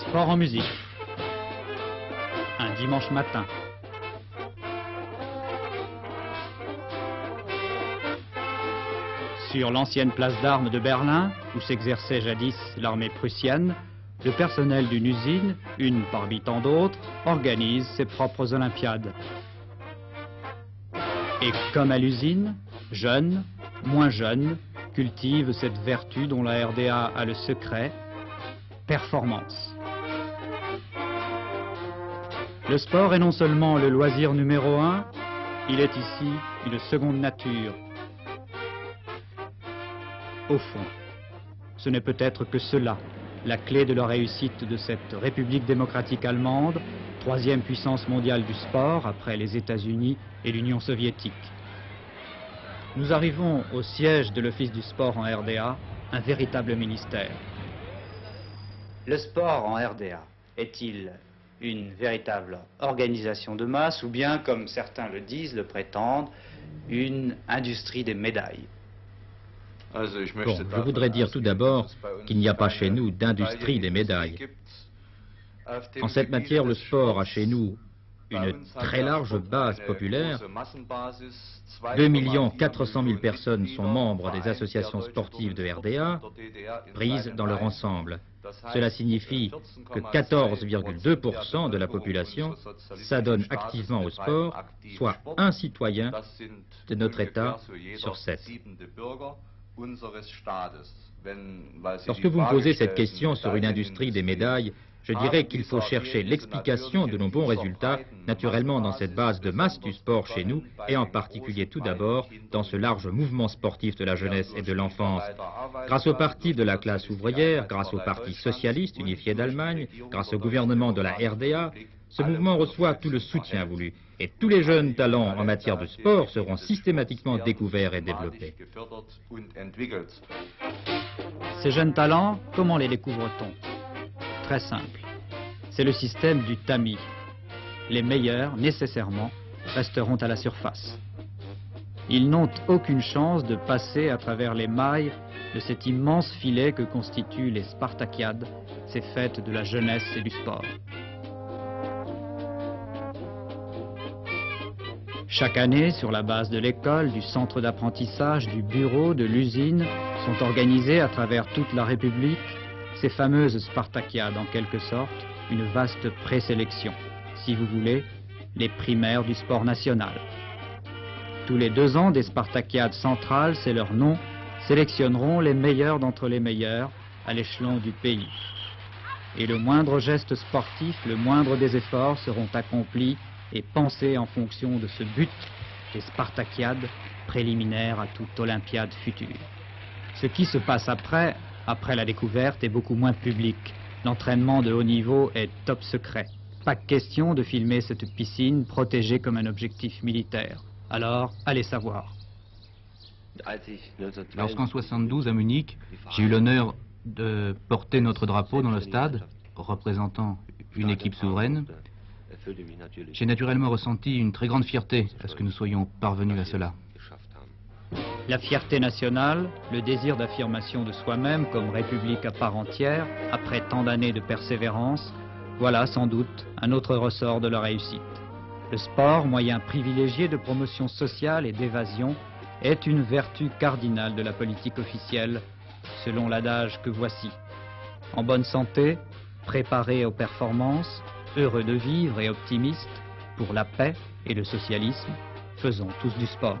Sport en musique. Un dimanche matin. Sur l'ancienne place d'armes de Berlin, où s'exerçait jadis l'armée prussienne, le personnel d'une usine, une parmi tant d'autres, organise ses propres Olympiades. Et comme à l'usine, jeunes, moins jeunes, cultivent cette vertu dont la RDA a le secret, performance. Le sport est non seulement le loisir numéro 1, il est ici une seconde nature. Au fond, ce n'est peut-être que cela, la clé de la réussite de cette République démocratique allemande, troisième puissance mondiale du sport après les États-Unis et l'Union soviétique. Nous arrivons au siège de l'Office du sport en RDA, un véritable ministère. Le sport en RDA est-il une véritable organisation de masse ou bien, comme certains le disent, le prétendent, une industrie des médailles? Bon, je voudrais dire tout d'abord qu'il n'y a pas chez nous d'industrie des médailles. En cette matière, le sport a chez nous une très large base populaire. 2 400 000 personnes sont membres des associations sportives de RDA, prises dans leur ensemble. Cela signifie que 14,2% de la population s'adonne activement au sport, soit un citoyen de notre État sur 7. Lorsque vous me posez cette question sur une industrie des médailles, je dirais qu'il faut chercher l'explication de nos bons résultats, naturellement dans cette base de masse du sport chez nous, et en particulier tout d'abord dans ce large mouvement sportif de la jeunesse et de l'enfance. Grâce au parti de la classe ouvrière, grâce au parti socialiste unifié d'Allemagne, grâce au gouvernement de la RDA, ce mouvement reçoit tout le soutien voulu. Et tous les jeunes talents en matière de sport seront systématiquement découverts et développés. Ces jeunes talents, comment les découvre-t-on? Très simple. C'est le système du tamis. Les meilleurs, nécessairement, resteront à la surface. Ils n'ont aucune chance de passer à travers les mailles de cet immense filet que constituent les Spartakiades, ces fêtes de la jeunesse et du sport. Chaque année, sur la base de l'école, du centre d'apprentissage, du bureau, de l'usine, sont organisées à travers toute la République ces fameuses Spartakiades, en quelque sorte, une vaste présélection. Si vous voulez, les primaires du sport national. Tous les 2 ans, des Spartakiades centrales, c'est leur nom, sélectionneront les meilleurs d'entre les meilleurs à l'échelon du pays. Et le moindre geste sportif, le moindre des efforts seront accomplis et pensés en fonction de ce but des Spartakiades préliminaires à toute Olympiade future. Ce qui se passe après la découverte, est beaucoup moins public. L'entraînement de haut niveau est top secret. Pas question de filmer cette piscine protégée comme un objectif militaire. Alors, allez savoir. Lorsqu'en 72, à Munich, j'ai eu l'honneur de porter notre drapeau dans le stade, représentant une équipe souveraine, j'ai naturellement ressenti une très grande fierté à ce que nous soyons parvenus à cela. La fierté nationale, le désir d'affirmation de soi-même comme république à part entière, après tant d'années de persévérance, voilà sans doute un autre ressort de la réussite. Le sport, moyen privilégié de promotion sociale et d'évasion, est une vertu cardinale de la politique officielle, selon l'adage que voici. En bonne santé, préparé aux performances, heureux de vivre et optimiste, pour la paix et le socialisme, faisons tous du sport.